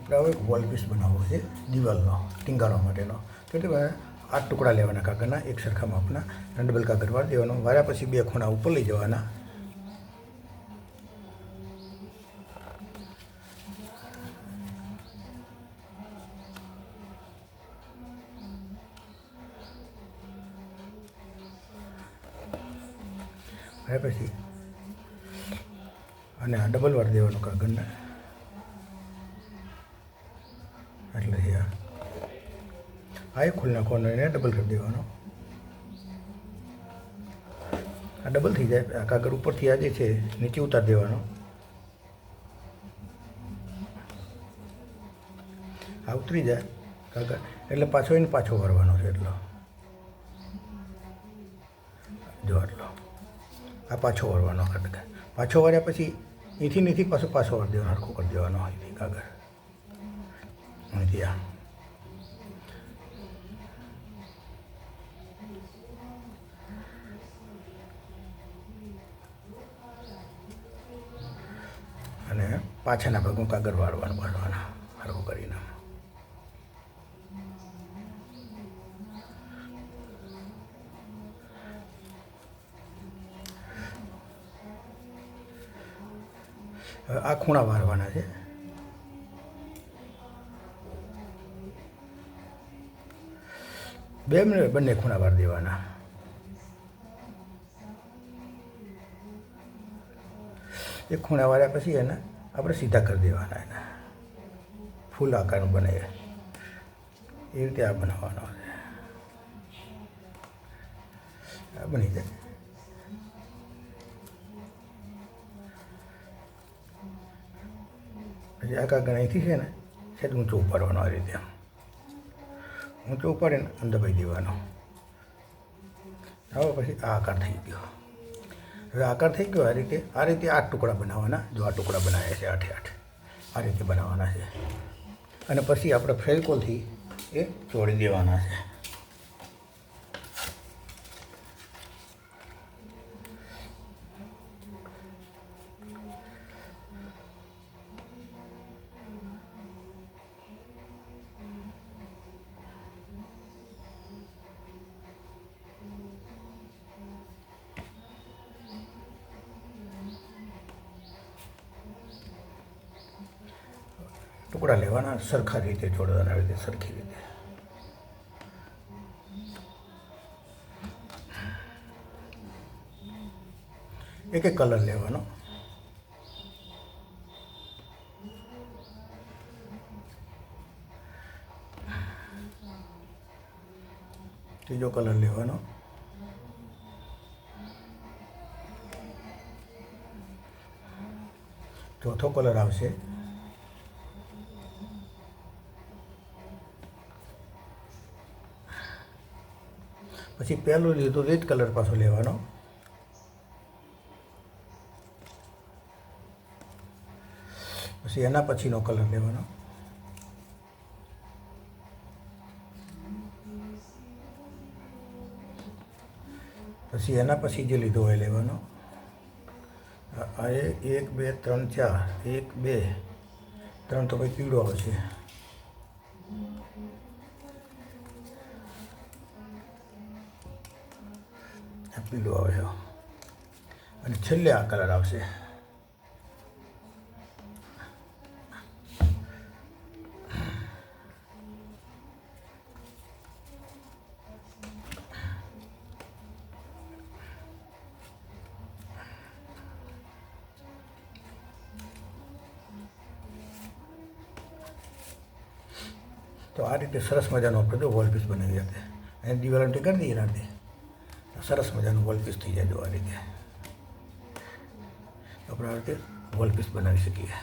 આપણે હવે wall piece બનાવવો છે દિવાલનો ટીંગાળવા માટેનો. તો એટલે 8 ટુકડા લેવાના કાગળના, એક સરખા માપના, ડબલ કાગળ વાળી દેવાનો. વાળ્યા પછી 2 ખૂણા ઉપર લઈ જવાના. વાળ્યા પછી અને આ ડબલ વાળી દેવાનું કાગળને. એટલે આ એક ખુલ્લા કોર્નર એને ડબલ કરી દેવાનો. આ ડબલ થઈ જાય, આ કાગળ ઉપરથી આ જે છે નીચે ઉતારી દેવાનો. આ ઉતરી જાય કાગળ એટલે પાછો એને પાછો વાળવાનો છે. એટલો જો આટલો આ પાછો વાળવાનો કાગળ. પાછો વાળ્યા પછી અહીંથી પાછો વાળી દેવાનો, હરખો કરી દેવાનો અહીંથી કાગળ. અહીંથી આ અને પાછળના ભાગમાં કાગળ વાળવાના હરખું કરીને. હવે આ ખૂણા વાળવાના છે. બંને ખૂણા વાળી દેવાના. એક ખૂણા વાળ્યા પછી એને આપણે સીધા કરી દેવાના. એને ફૂલ આકારનું બને એ રીતે આ બનાવવાનો છે. આ બની જાય. પછી આ કાગળ અહીંથી છે ને છે ઊંચો ઉપાડવાનો. આ રીતે ઊંચો ઉપાડીને અંદર દબાઈ દેવાનો. હવે પછી આ આકાર થઈ ગયો. હવે આકાર થઈ ગયો. આ રીતે 8 ટુકડા બનાવવાના. જો આ ટુકડા બનાવ્યા છે 8 આ રીતે બનાવવાના છે. અને પછી આપણે ફેવિકોલથી એ ચોળી દેવાના છે. ટુકડા લેવાના, સરખા રીતે જોડવાના, આવી રીતે સરખી રીતે. એક કલર લેવાનો. ત્રીજો કલર લેવાનો. ચોથો કલર આવશે. પછી પહેલું લીધું રેડ કલર પાછો લેવાનો. પછી એના પછીનો કલર લેવાનો. પછી એના પછી જે લીધો હોય લેવાનો. આ 1 2 3 4 1 2 3 તો ભાઈ પીળો આવશે. પીળો આવે અને છેલ્લે આ કલર આવશે. તો આ રીતે સરસ મજાનો આપણે જો વોલ પીસ બનાવી હતી. અને દિવાલ કરી દઈએ રાતે સરસ મજાનું વોલ પીસ થઈ જાય. જો આ રીતે આપણે આ રીતે વોલ પીસ બનાવી શકીએ.